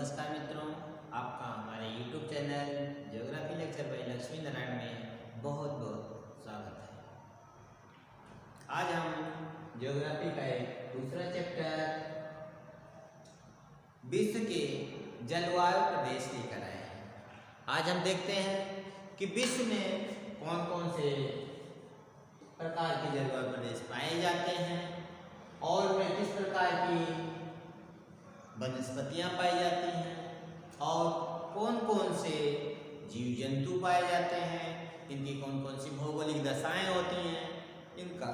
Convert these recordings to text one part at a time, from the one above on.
नमस्कार मित्रों, आपका हमारे YouTube channel geography lecture by Lakshmi Narayan में बहुत बहुत स्वागत है। आज हम ज्योग्राफी का एक दूसरा चैप्टर विश्व के जलवायु प्रदेश लेकर आए हैं। आज हम देखते हैं कि विश्व में कौन कौन से प्रकार के जलवायु प्रदेश पाए जाते हैं और उनमें किस प्रकार की वनस्पतियां पाई जाती हैं और कौन कौन से जीव जंतु पाए जाते हैं, इनकी कौन कौन सी भौगोलिक दशाएं होती हैं, इनका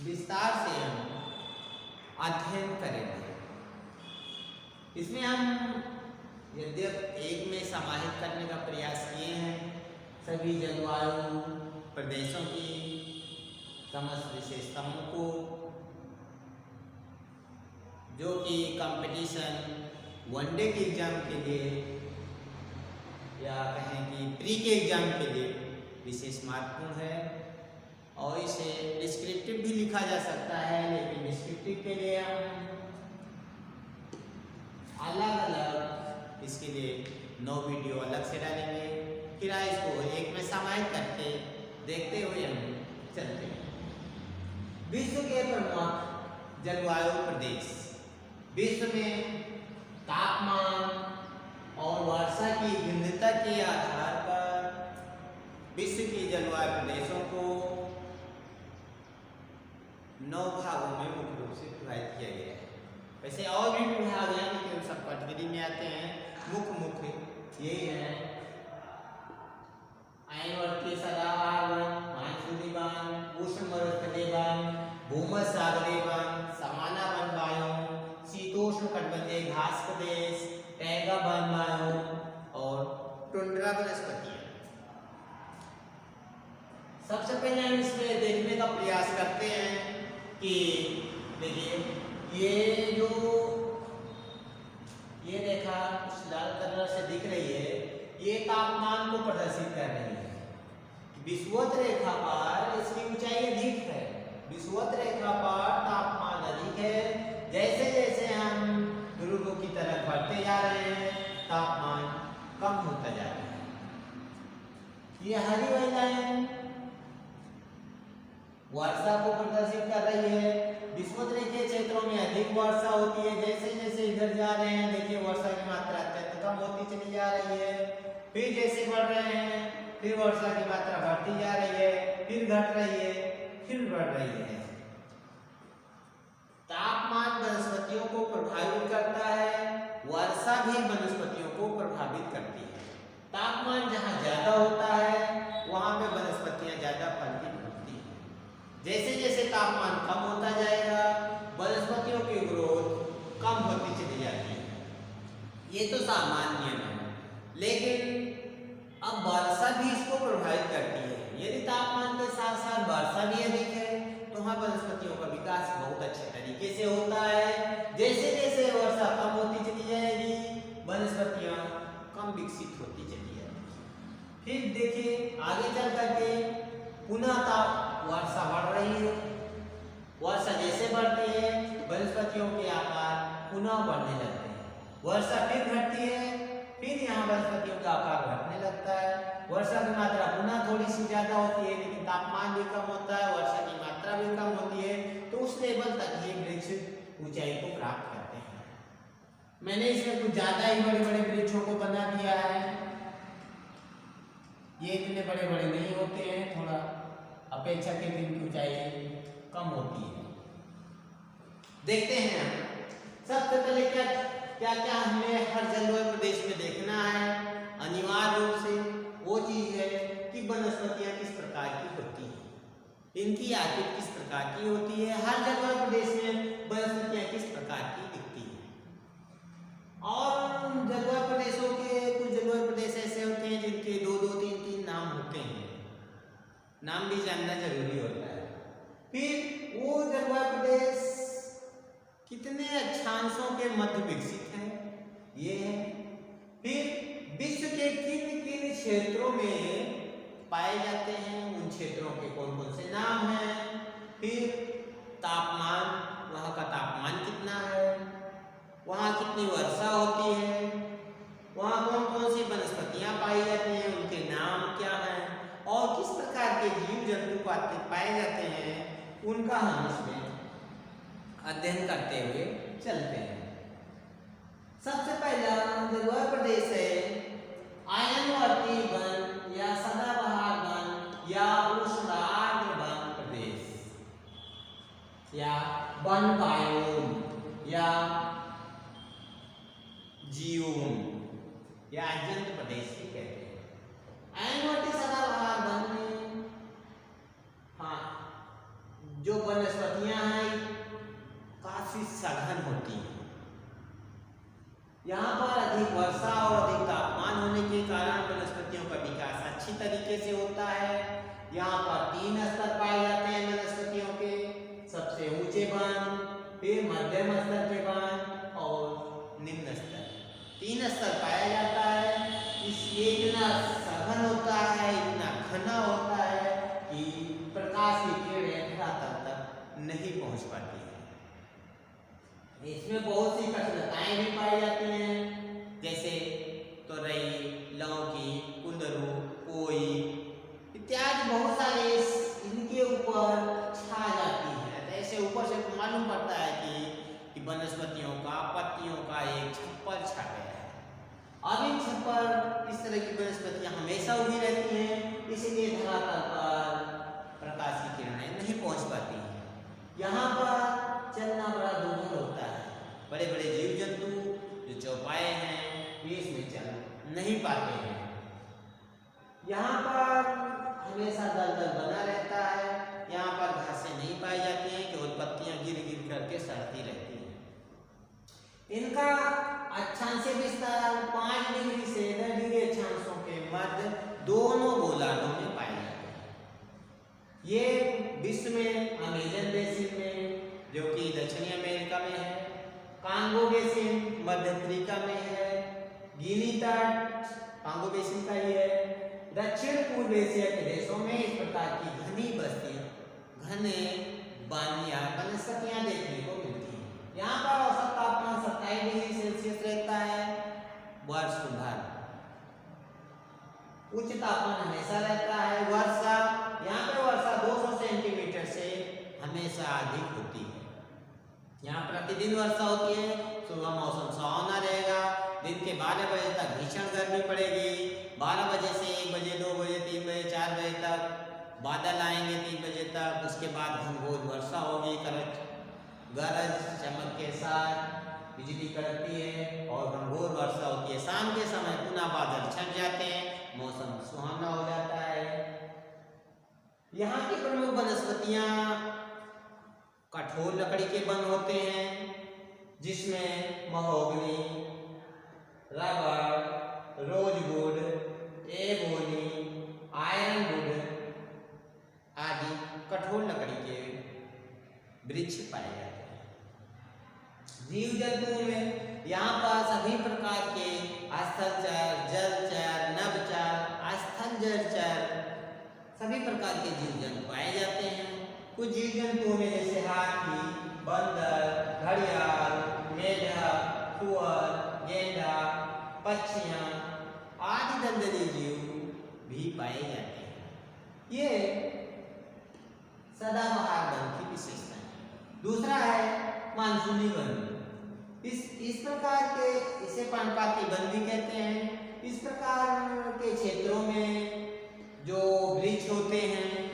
विस्तार से हम अध्ययन करेंगे। इसमें हम यद्यप एक में समाहित करने का प्रयास किए हैं सभी जलवायु प्रदेशों की समस्त विशेषताओं को, जो कि कंपटीशन वनडे के एग्जाम के लिए या कहें कि प्री के एग्जाम के लिए विशेष महत्वपूर्ण है। और इसे डिस्क्रिप्टिव भी लिखा जा सकता है, लेकिन डिस्क्रिप्टिव के लिए हम अलग अलग इसके लिए 9 वीडियो अलग से डालेंगे। फिर इसको एक में समाहित करके देखते हुए हम चलते हैं। विश्व के प्रमुख जलवायु प्रदेश। विश्व में तापमान और वर्षा की भिन्नता के आधार पर विश्व के जलवायु प्रदेशों को 9 भागों में मुख्य रूप से विभाजित किया गया है। वैसे और भी विभाग हैं लेकिन सब कैटेगरी में आते हैं। मुख्य यही है: आयनवर्तीय सदाहर वन, मानसूनी वन, उष्णमरुस्थलीय वन, भूमध्यसागरीय वन, समाना वन बायोम, शीतोष्ण कटिबंधीय घास प्रदेश, टैगा वन बायोम और टुंड्रा वनस्पतियां। सबसे पहले हम इसमें देखने का प्रयास करते हैं कि देखिए ये रेखा कुछ लाल कलर से दिख रही है, ये तापमान को प्रदर्शित कर रही है। विषुवत रेखा पर इसकी ऊंचाई अधिक है, विषुवत रेखा पर तापमान अधिक है। जैसे जैसे हम ध्रुव की तरफ बढ़ते जा रहे हैं तापमान कम होता जा रहा है। ये हरी वाली लाइन वर्षा को प्रदर्शित कर रही है। विषुवत रेखीय क्षेत्रों में अधिक वर्षा होती है। जैसे जैसे इधर जा रहे हैं देखिए वर्षा की मात्रा अत्यंत कम होती चली जा रही है। फिर जैसे बढ़ रहे हैं फिर वर्षा की मात्रा बढ़ती जा रही है, फिर घट रही है, फिर बढ़ रही है। तापमान वनस्पतियों को प्रभावित करता है, वर्षा भी वनस्पतियों को प्रभावित करती है। तापमान जहाँ ज्यादा होता है वहां पे वनस्पतियां ज्यादा फलती फूलती हैं। जैसे जैसे तापमान कम होता जाएगा वनस्पतियों की ग्रोथ कम होती चली जाती है। ये तो सामान्य नियम है, लेकिन अब वर्षा भी इसको प्रभावित करती है। यदि तापमान के साथ साथ वर्षा भी अधिक है तो वहाँ वनस्पतियों का विकास बहुत अच्छे तरीके से होता है। जैसे जैसे वर्षा कम होती चली जाएगी वनस्पतियां कम विकसित होती चली जाएगी। फिर देखिए आगे चल करके पुनः वर्षा बढ़ रही है। वर्षा जैसे बढ़ती है वनस्पतियों के आकार पुनः बढ़ने लगते हैं। वर्षा फिर घटती है, फिर यहाँ वनस्पतियों का आकार घटने लगता है। वर्षा की मात्रा पुनः थोड़ी सी ज्यादा होती है, लेकिन तापमान भी कम होता है, वर्षा की मात्रा भी कम होती है, तो उस लेवल तक ये वृक्ष ऊंचाई को प्राप्त करते हैं। मैंने इसमें कुछ ज्यादा ही बड़े बड़े वृक्षों को बना दिया है। ये इतने बड़े बड़े नहीं होते हैं, थोड़ा अपेक्षाकृत इनकी ऊंचाई कम होती है। देखते हैं सबसे पहले क्या क्या हमें हर जलवायु प्रदेश में देखना है। अनिवार्य रूप से वो चीज है कि वनस्पतियां किस प्रकार की होती हैं, इनकी आकृति किस प्रकार की होती है। हर जलवायु प्रदेश में वनस्पतियां किस प्रकार की दिखती हैं। और जलवायु प्रदेशों के कुछ जलवायु प्रदेश ऐसे होते हैं जिनके 2-2, 3-3 नाम होते हैं, नाम भी जानना जरूरी होता है। फिर वो जलवायु प्रदेश कितने अक्षांशों के मध्य विकसित हैं ये है। फिर विश्व के किन किन क्षेत्रों में पाए जाते हैं, उन क्षेत्रों के कौन कौन से नाम हैं। फिर तापमान, वहाँ का तापमान कितना है, वहाँ कितनी वर्षा होती है, पाए जाते हैं उनका हम इसमें अध्ययन करते हुए चलते हैं। सबसे पहला जो वह प्रदेश है आयनवर्ती वन या सदाबहार वन या उष्णार्द्र वन प्रदेश या वन बायोम या जियोम या अजंत प्रदेश भी कहते हैं। आयनवर्ती सदाबहार वन में जो वनस्पतियां हैं काफी सघन होती हैं। यहाँ पर अधिक वर्षा और अधिक तापमान होने के कारण वनस्पतियों का विकास अच्छी तरीके से होता है। यहाँ पर 3 स्तर पाए जाते हैं वनस्पतियों के, सबसे ऊंचे वन, फिर मध्यम स्तर के वन और निम्न स्तर। 3 स्तर पाया जाता है। इसलिए इतना सघन होता है, इतना घना होता है कि प्रकाश की किरणें धरातल तक नहीं पहुंच पाती है। इसमें बहुत सी कठिनाइयां भी पाई जाती हैं, जैसे तोरई, लौकी, कुंदरू, कोई इत्यादि बहुत सारे इनके ऊपर छा जाती है। तो ऐसे ऊपर से मालूम पड़ता है कि वनस्पतियों का, पत्तियों का एक छप्पर छा गया है। अब इन छप्पर इस तरह की वनस्पतियां हमेशा उगी रहती हैं, इसलिए धरातल पर प्रकाश की किरणें नहीं पहुंच पाती हैं। यहाँ पर चलना बड़ा दुर्लभ होता है। बड़े बड़े जीव जंतु जो चौपाए हैं वे इसमें चल नहीं पाते हैं। यहाँ पर हमेशा दलदल बना रहता है। यहाँ पर घासें नहीं पाई जाती हैं, केवल पत्तियां गिर गिर करके सड़ती रहती हैं। इनका अक्षांशीय विस्तार 5 डिग्री से 10 डिग्री अक्षांशों के मध्य दोनों गोलार्धों में पाए जाते हैं। ये विश्व में अमेजन बेसिन में, जो कि दक्षिणी अमेरिका में है, कांगो बेसिन मध्य अफ्रीका में है, गिनी तट कांगो बेसिन का ही है, दक्षिण पूर्व एशिया के देशों में इस प्रकार की घनी बस्तियां, घने वन या वनस्पतियां देखने को मिलती हैं। यहाँ पर औसत तापमान 27 डिग्री सेल्सियस रहता है वर्ष भर। उच्च तापमान हमेशा रहता है। वर्षा यहाँ पे वर्षा 200 सेंटीमीटर से हमेशा अधिक होती है। यहाँ प्रतिदिन वर्षा होती है। सुबह मौसम सुहावना रहेगा, दिन के 12 बजे तक भीषण गर्मी पड़ेगी, 12 बजे से 1 बजे 2 बजे 3 बजे 4 बजे तक बादल आएंगे 3 बजे तक। उसके बाद घनघोर वर्षा होगी, गरज चमक के साथ बिजली कड़कती है और घनघोर वर्षा होती है। शाम के समय पुनः बादल छट जाते हैं, मौसम सुहावना हो जाता है। यहाँ की प्रमुख वनस्पतियाँ कठोर लकड़ी के वन होते हैं, जिसमें mahogany, rubber, rosewood, ebony, Ironwood आदि कठोर लकड़ी के वृक्ष पाए जाते हैं। जीव जंतुओं में यहाँ पर सभी प्रकार के स्थलचर, जलचर, नभचर, स्थल जलचर सभी प्रकार के जीव जंतु पाए जाते हैं। कुछ जीव जंतुओं में जैसे हाथी, बंदर, घड़ियाल, मेढक, सुअर, गेंडा, पक्षियाँ आदि दलदली जीव भी पाए जाते हैं। ये सदाबहार वन की विशेषता है। दूसरा है मानसूनी वन। इस प्रकार के इसे पर्णपाती वन भी कहते हैं। इस प्रकार के क्षेत्रों में जो वृक्ष होते हैं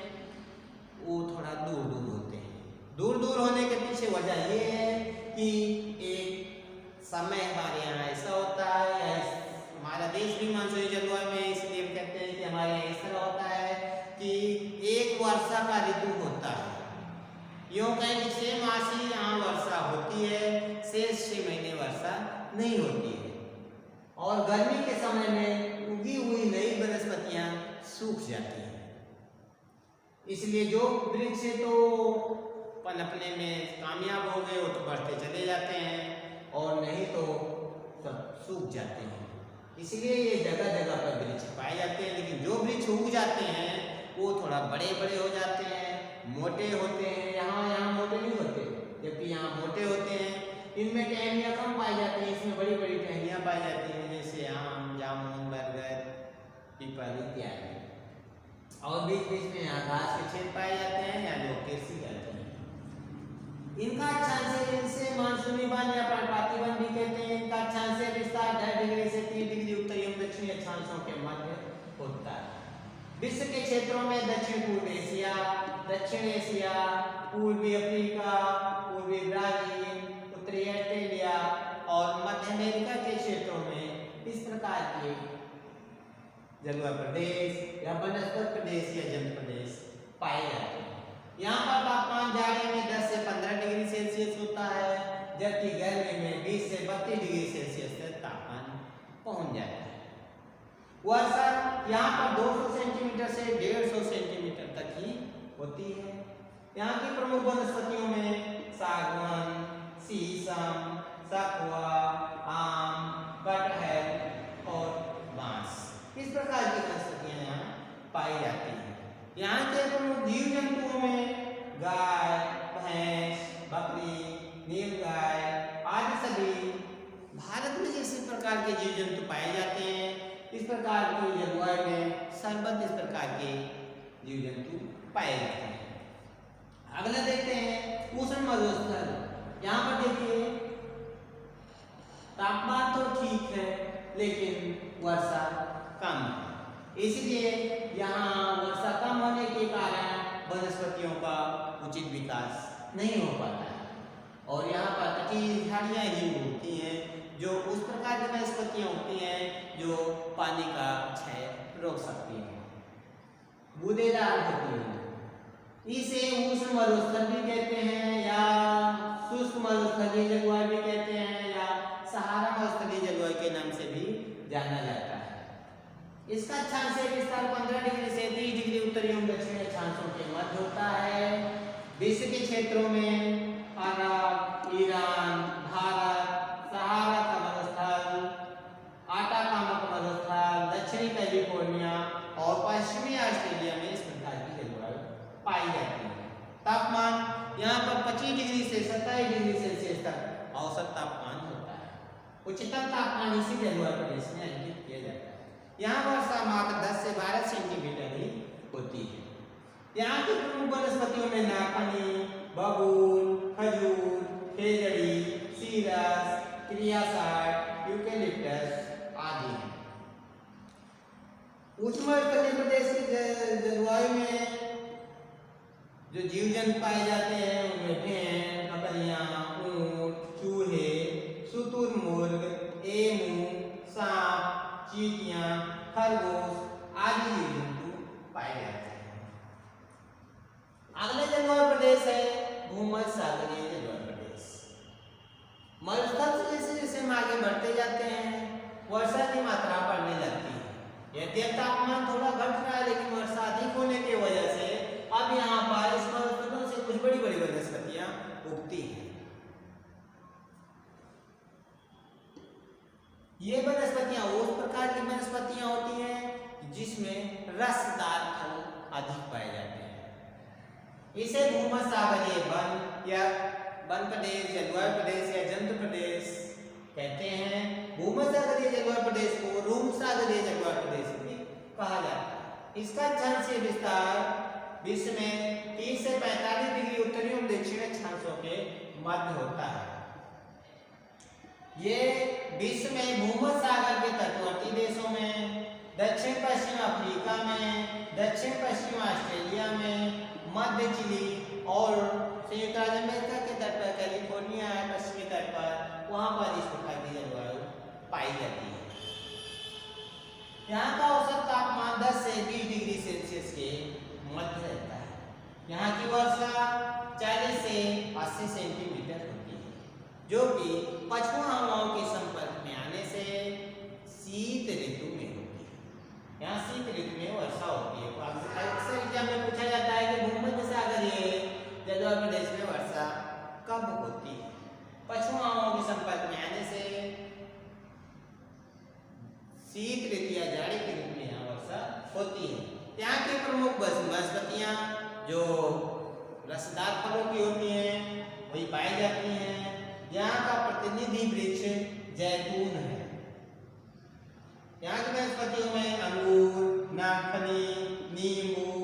वो थोड़ा दूर दूर होते हैं। दूर दूर होने के पीछे वजह ये है कि एक समय हमारे यहाँ ऐसा होता है, हमारा देश भी मानसूनी जलवायु में, इसलिए हम कहते हैं कि हमारे यहाँ ऐसा होता है कि एक वर्षा का ऋतु होता है। यूँ कहें कि 6 मास ही यहाँ वर्षा होती है, शेष 6 महीने वर्षा नहीं होती है। और गर्मी के समय में उगी हुई नई वनस्पतियाँ सूख जाती हैं। इसलिए जो वृक्ष तो पनपने में कामयाब हो गए वो तो बढ़ते चले जाते हैं, और नहीं तो सब सूख जाते हैं। इसलिए ये जगह जगह पर वृक्ष पाए जाते हैं। लेकिन जो वृक्ष उग जाते हैं वो थोड़ा बड़े बड़े हो जाते हैं, मोटे होते हैं। यहाँ मोटे नहीं होते, जबकि यहाँ मोटे होते हैं। इनमें टहनियाँ कम पाई जाती हैं, इसमें बड़ी बड़ी टहनियाँ पाई जाती हैं, जैसे आम, जामुन, बरगद, पीपल इत्यादि। और बीच बीच में यहाँ घास के छेद पाए जाते हैं या जो कृषि कहते हैं। इनका अक्षांशीय इनसे मानसूनी वन या पर्णपाती वन भी कहते हैं। इनका अक्षांशीय विस्तार 2.5 डिग्री से 3 डिग्री उत्तरी एवं दक्षिणी अक्षांशों के मध्य होता है। विश्व के क्षेत्रों में दक्षिण पूर्व एशिया, दक्षिण एशिया, पूर्वी अफ्रीका, पूर्वी ब्राजील, उत्तरी ऑस्ट्रेलिया और मध्य अमेरिका के क्षेत्रों में इस प्रकार के जलवायु प्रदेश या वनस्पत प्रदेश या जल प्रदेश पाए जाते हैं। यहाँ पर तापमान जाड़े में 10 से 15 डिग्री सेल्सियस होता है, जबकि गर्मी में 20 से 32 डिग्री सेल्सियस तक तापमान पहुंच जाता है। वर्षा यहाँ पर 200 सेंटीमीटर से 150 सेंटीमीटर तक ही होती है। यहाँ की प्रमुख वनस्पतियों में सागवान, शीशम, सखुआ, आम, कटहल और बांस इस प्रकार की वनस्पतियां यहाँ पाई जाती हैं। यहाँ के प्रमुख जीव जंतुओं में गाय, भैंस, बकरी, नीलगाय आदि सभी भारत में जिस प्रकार के जीव जंतु पाए जाते हैं, इस प्रकार की जलवायु में सर्वत्र इस प्रकार के जीव जंतु पाए जाते हैं। अगला देखते हैं उष्ण मरुस्थल। यहाँ पर देखिए तापमान तो ठीक है लेकिन वर्षा कम है, इसलिए यहाँ वर्षा कम होने के कारण वनस्पतियों का उचित विकास नहीं हो पाता है और यहाँ पर कटी झाड़ियाँ ही होती हैं जो उस प्रकार की वनस्पतियाँ होती हैं जो पानी का क्षय रोक सकती हैं, बूंदेदार होती हैं। इसे उष्ण मरुस्थल भी कहते हैं या शुष्क मरुस्थलीय जलवायु भी कहते हैं या सहारा मरुस्थलीय जलवायु के नाम से भी जाना जाता है। इसका अक्षांशीय विस्तार 15 डिग्री से 30 डिग्री उत्तरी एवं दक्षिणी अक्षांशों के मध्य होता है। विश्व के क्षेत्रों में अरब, ईरान, भारत, सहारा का मरुस्थल, आटाकामा का मरुस्थल, दक्षिणी कैलिफोर्निया और पश्चिमी ऑस्ट्रेलिया में इस प्रकार की जलवायु पाई जाती है। तापमान यहाँ पर 25 डिग्री से 27 डिग्री सेल्सियस तक औसत तापमान होता है। उच्चतम तापमान इसी जलवायु प्रदेश में अंकित किया जाता है। यहाँ वर्षा मात्र 10 से 12 सेंटीमीटर ही होती है। यहाँ की प्रमुख वनस्पतियों में नाखनी, बबूल, खजूर, खेजड़ी, सीरस, क्रियासाट, यूकेलिप्टस आदि हैं। उष्णकटिबंधीय प्रदेश की जलवायु में जो जीव जंतु पाए जाते हैं उनमें भेड़, बकरियां, ऊंट, चूहे, शुतुरमुर्ग, एमू, सांप, चींटियां, खरगोश आदि जीव जंतु पाए जाते हैं। अगला जलवायु प्रदेश है भूमध्यसागरीय जलवायु प्रदेश। मरुस्थल से जैसे जैसे हम आगे बढ़ते जाते हैं वर्षा की मात्रा बढ़ने लगती है। यद्यपि तापमान थोड़ा घट रहा है लेकिन वर्षा अधिक होने की वजह से अब यहाँ पर इस मरुस्थलों से कुछ बड़ी बड़ी वनस्पतियां उगती हैं। ये वनस्पतियां उस प्रकार की वनस्पतियां होती हैं जिसमें रसदार फल अधिक पाए जाते हैं। इसे भूमध्यसागरीय वन या वन प्रदेश, जलवायु प्रदेश या जंतु प्रदेश कहते हैं। भूमध्यसागरीय जलवायु प्रदेश को रूमसागरीय जलवायु प्रदेश भी कहा जाता है। इसका अक्षांशीय विस्तार विश्व में 30 से 45 डिग्री उत्तरी एवं दक्षिणी अक्षांशों के मध्य होता है। ये विश्व में भूमध्यसागर के तटवर्ती देशों में, दक्षिण पश्चिम अफ्रीका में, दक्षिण पश्चिम ऑस्ट्रेलिया में, मध्य चिली और संयुक्त राज्य अमेरिका के तट पर, कैलिफोर्निया है पश्चिमी तट पर, वहां पर इस प्रकार की जलवायु पाई जाती है। यहाँ का औसत तापमान 10 से 20 डिग्री सेल्सियस के मध्य रहता है। यहाँ की वर्षा 40 से 80 सेंटीमीटर होती है, जो कि पछुआ हवाओं के संपर्क में आने से शीत ऋतु में होती है। यहाँ शीत ऋतु में वर्षा होती है। अक्सर एग्जाम में पूछा जाता है कि भूमध्यसागरीय जलवायु प्रदेश में वर्षा कब होती है। पछुआ हवाओं के संपर्क में आने से शीत ऋतु या जाड़े की ऋतु में यहाँ वर्षा होती है। यहाँ की प्रमुख वनस्पतियाँ जो रसदार फलों की होती हैं वही पाई जाती हैं। यहाँ का प्रतिनिधि वृक्ष जैतून है। यहाँ की वनस्पतियों में अंगूर, नाखनी, नींबू,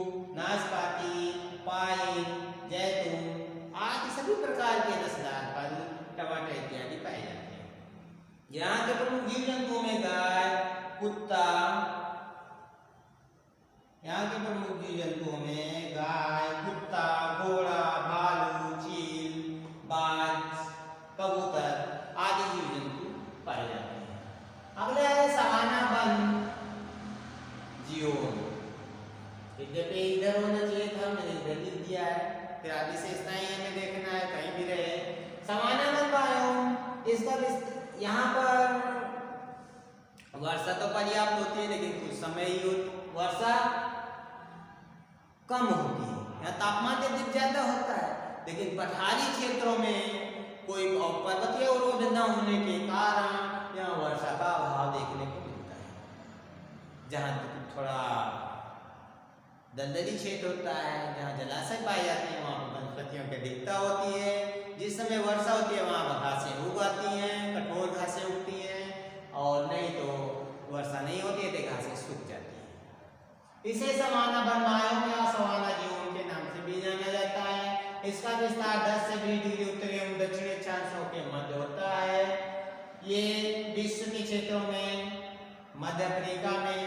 नाशपाती, पाइन, जैतून आदि सभी प्रकार के रसदार फल, टमाटर इत्यादि पाए जाते हैं। यहाँ के प्रमुख जीव जंतुओं में गाय, कुत्ता, यहाँ के प्रमुख जीव जंतुओं में गाय, कुत्ता, घोड़ा, भालू, चील, बाज, कबूतर आदि जीव जंतु पाए जाते हैं। अगला है सवाना वन जीवन। यद्यपि इधर होना चाहिए था, मैंने इधर लिख दिया है, फिर आगे विशेषताएं हमें देखना है कहीं भी रहे। सवाना वन बायोम, इसका यहाँ पर वर्षा तो पर्याप्त होती है, लेकिन कुछ समय ही वर्षा कम होती है। यहाँ तापमान यदि ज्यादा होता है, लेकिन पठारी क्षेत्रों में कोई पर्वतीय अवरोध न होने के कारण यहाँ वर्षा का अभाव देखने को मिलता है। जहाँ थोड़ा दलदली क्षेत्र होता है, जहाँ जलाशय पाए जाते हैं, वहाँ वनस्पतियों की अधिकता होती है। जिस समय वर्षा होती है वहाँ घासें उगाती हैं, कठोर घासें उगती हैं, और नहीं तो वर्षा नहीं होती है तो घासें सूख जाती हैं। इसे सवाना वन बायोम या सवाना जीवन के नाम से भी जाना जाता है। इसका विस्तार 10 से 20 डिग्री उत्तरी एवं दक्षिणी अक्षांशों के मध्य होता है। ये विश्व के क्षेत्रों में मध्य अफ्रीका में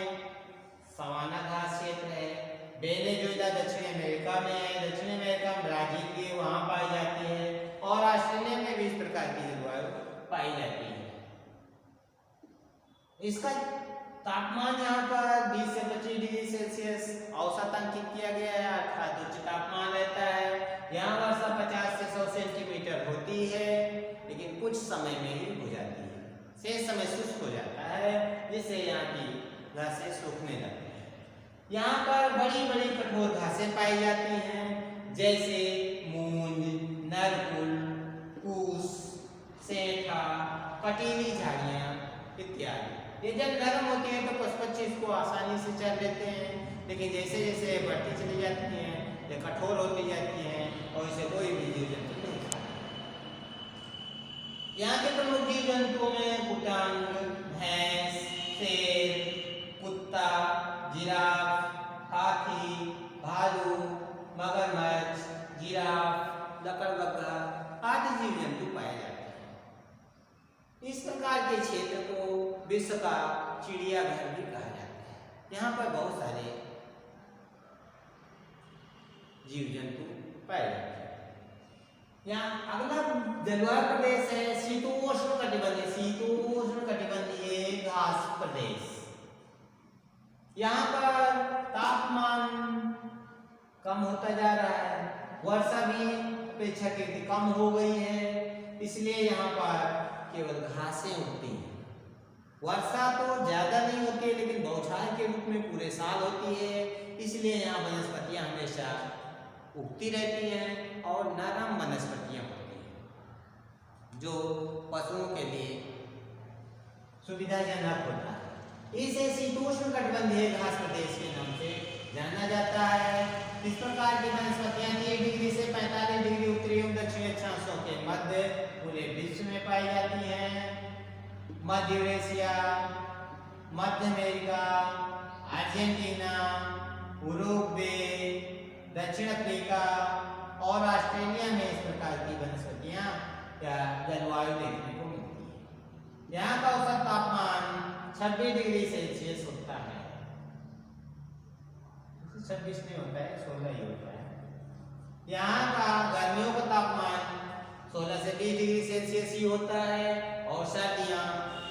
सवाना घास क्षेत्र है, वेनेजुएला दक्षिण अमेरिका में है, दक्षिण अमेरिका में ब्राजील की वहां पाई जाती है, और ऑस्ट्रेलिया में भी इस प्रकार की जलवायु पाई जाती है। इसका तापमान यहाँ पर 20 से 25 डिग्री सेल्सियस औसत अंकित किया गया है, अर्थात उच्च तापमान रहता है। यहाँ वर्षा 50 से 100 सेंटीमीटर होती है, लेकिन कुछ समय में ही हो जाती है, शेष समय शुष्क हो जाता है, जिससे यहाँ की घासें सूखने लगती हैं। यहाँ पर बड़ी बड़ी कठोर घासें पाई जाती हैं, जैसे मूंज, नरकुल, कूस, सेठा, कटीली झाड़ियाँ इत्यादि। ये जब नरम होती है तो पशु पक्षी इसको आसानी से चर लेते हैं, लेकिन जैसे जैसे बढ़ती चली जाती हैं ये कठोर होती जाती हैं और इसे कोई भी जीव जंतु नहीं खाता। यहाँ के प्रमुख जीव जंतुओं में कुटांग, भैंस, शेर, कुत्ता, जिराफ, हाथी, भालू, मगरमच्छ, जिराफ, लकड़बग्घा आदि जीव जंतु पाए जाते हैं। इस प्रकार के क्षेत्र को विश्व का चिड़ियाघर भी कहा जाता है। यहाँ पर बहुत सारे जीव जंतु पाए जाते हैं। यहाँ अगला जलवायु प्रदेश है शीतोष्ण कटिबंधीय, शीतोष्ण कटिबंधीय घास प्रदेश। यहाँ पर तापमान कम होता जा रहा है, वर्षा भी अपेक्षाकृत कम हो गई है, इसलिए यहाँ पर केवल घासें उगती हैं। वर्षा तो ज्यादा नहीं होती है, लेकिन बौछार के रूप में पूरे साल होती है, इसलिए यहाँ वनस्पतियाँ हमेशा उगती रहती हैं और नरम वनस्पतियाँ होती हैं, जो पशुओं के लिए सुविधाजनक होता है। इसे शीतोष्ण कटिबंधीय घास प्रदेश के नाम से जाना जाता है। इस प्रकार की वनस्पतियाँ 30 डिग्री से 45 डिग्री उत्तरी एवं दक्षिणी अक्षांशों के मध्य पूरे विश्व में पाई जाती हैं। मध्य यूरेशिया, मध्य अमेरिका, अर्जेंटीना, उरुग्वे, दक्षिण अफ्रीका और ऑस्ट्रेलिया में इस प्रकार की वनस्पतियाँ या जलवायु देखने को मिलती है। यहाँ का औसत तापमान 26 डिग्री सेल्सियस होता है। 26 नहीं होता है, 16 ही होता है। यहाँ का गर्मियों का तापमान 16 से 20 डिग्री सेल्सियस ही होता है और सर्दियाँ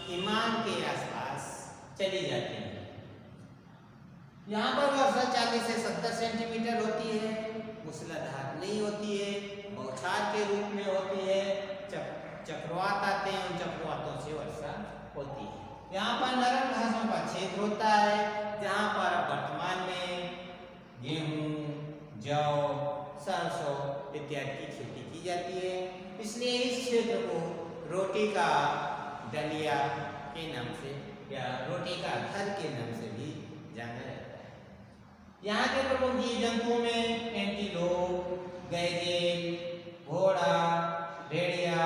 हिमालय के आसपास चली जाती हैं। यहाँ पर वर्षा 40 से 70 सेंटीमीटर होती है, मूसलाधार नहीं होती है, बौछार के रूप में होती है, चक्रवात आते हैं, उन चक्रवातों से वर्षा होती है। यहाँ पर नरम घासों का क्षेत्र होता है, जहाँ पर वर्तमान में गेहूँ, जौ, सरसों इत्यादि की खेती की जाती है, इसलिए इस क्षेत्र को रोटी का डलिया के नाम से या रोटी का घर के नाम से भी जाना जाता है। यहाँ के प्रमुख जीव जंतुओं में एंटीलोप, गैजेल, घोड़ा, भेड़िया,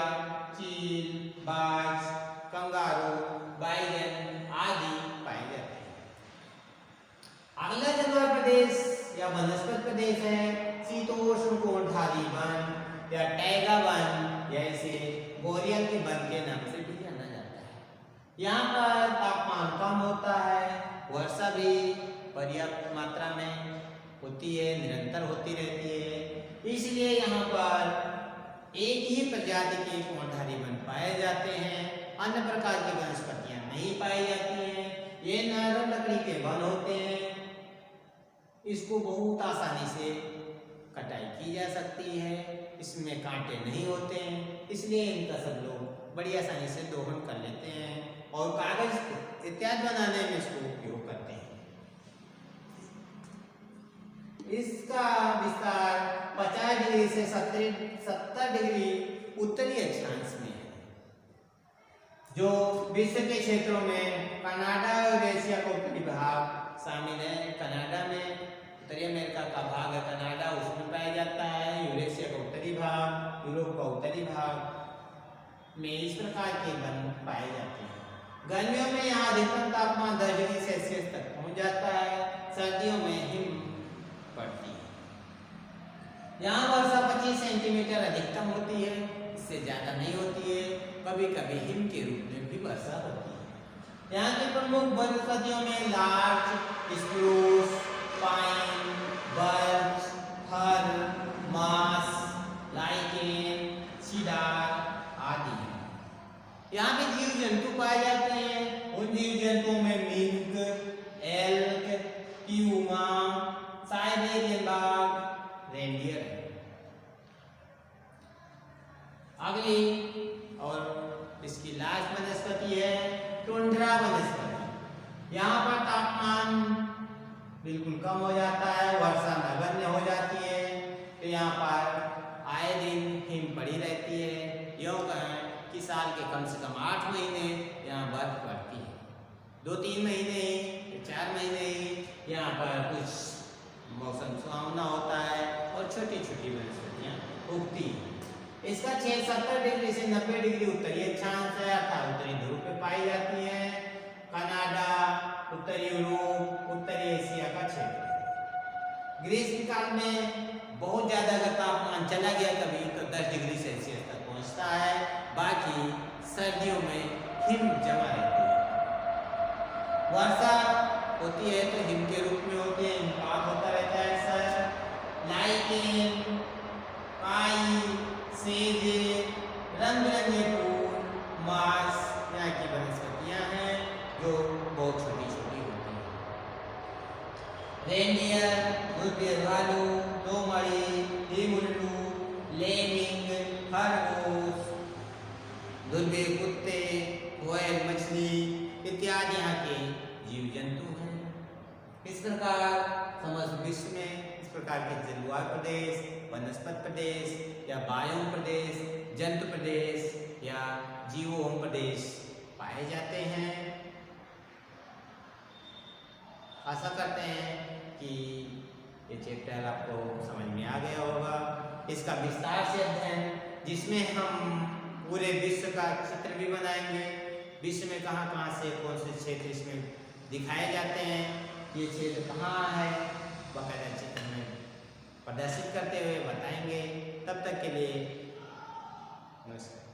चील, बाज, कंगारू, बैगन आदि पाए जाते हैं। अगला जलवायु प्रदेश या या वनस्पति प्रदेश है, शीतोष्ण कोणधारी वन या टैगा वन या इसे बोरियल के वन के नाम से भी जाना जाता है। यहाँ पर तापमान कम होता है, वर्षा भी पर्याप्त मात्रा में होती है, निरंतर होती रहती है। इसलिए यहाँ पर एक ही प्रजाति के कोणधारी वन पाए जाते हैं, अन्य प्रकार की वनस्पतियां नहीं पाई जाती हैं। ये नरम लकड़ी के वन होते हैं, इसको बहुत आसानी से कटाई की जा सकती है, इसमें कांटे नहीं होते हैं, इसलिए इनका सब लोग बड़ी आसानी से दोहन कर लेते हैं और कागज इत्यादि बनाने में इसको उपयोग करते हैं। इसका विस्तार 50 डिग्री से 70 डिग्री उत्तरी अक्षांश में है, जो विश्व के क्षेत्रों में कनाडा और एशिया का उत्तरी भाग शामिल है। कनाडा में उत्तरी अमेरिका का भाग है, कनाडा उसमें पाया जाता है, यूरेशिया का उत्तरी भाग, यूरोप का उत्तरी भाग में इस प्रकार के वन पाए जाते हैं। गर्मियों में यहाँ अधिकतम तापमान 10 डिग्री सेल्सियस तक पहुँच जाता है, सर्दियों में हिम पड़ती है। यहाँ वर्षा 25 सेंटीमीटर अधिकतम होती है, इससे ज़्यादा नहीं होती है, कभी कभी हिम के रूप में भी वर्षा होती है। यहाँ की प्रमुख वनस्पतियों में लार्च, स्प्रूस, पाइन, बर्च, फर, मास, लाइकेन, सीडार आदि हैं। यहाँ पे जीव जंतु पाए जाते हैं, उन जीव जंतुओं में मिंक, एल्क, प्यूमा, साइबेरियन बाघ, रेंडियर है। अगली और इसकी लास्ट वनस्पति है टुंड्रा वनस्पति। यहाँ पर तापमान बिल्कुल कम हो जाता है, वर्षा नगण्य हो जाती है, तो यहाँ पर आए दिन हिम पड़ी रहती है। यूँ कहें कि साल के कम से कम 8 महीने यहाँ बर्फ पड़ती है, 2-3 महीने ही, 4 महीने ही यहाँ पर कुछ मौसम सुहावना होता है और छोटी छोटी वनस्पतियाँ उगती हैं। इसका छेद 70 डिग्री से 90 डिग्री उत्तरी अक्षांश है, अर्थात उत्तरी ध्रुव पे पाई जाती है। कनाडा, उत्तरी यूरोप, उत्तरी एशिया का क्षेत्र। ग्रीष्म काल में बहुत ज्यादा अगर तापमान चला गया कभी तो 10 डिग्री सेल्सियस तक पहुंचता है, बाकी सर्दियों में हिम जमा रहती है। वर्षा होती है तो हिम के रूप में होती है, हिमपात होता रहता है अक्सर। लाइकेन, काई, सेजे, रंग बिरंगे फूल, मास यहाँ की वनस्पतियाँ हैं जो बहुत छोटी छोटी होती हैं। रेंडियर, दुर्बेर भालू, दोमड़ी, हिमुल्लू, लेमिंग, खरगोश, दुर्बेर कुत्ते, कोयल मछली इत्यादि यहाँ के जीव जंतु हैं। इस प्रकार समस्त विश्व में इस प्रकार के जलवायु प्रदेश, वनस्पति प्रदेश या बायोम प्रदेश, जंतु प्रदेश या जीवोम प्रदेश पाए जाते हैं। आशा करते हैं कि ये चैप्टर आपको समझ में आ गया होगा। इसका विस्तार से अध्ययन, जिसमें हम पूरे विश्व का चित्र भी बनाएंगे, विश्व में कहाँ कहाँ से कौन से क्षेत्र इसमें दिखाए जाते हैं, ये क्षेत्र कहाँ है, बाकायदा चित्र में प्रदर्शित करते हुए बताएंगे। तब तक के लिए नमस्कार।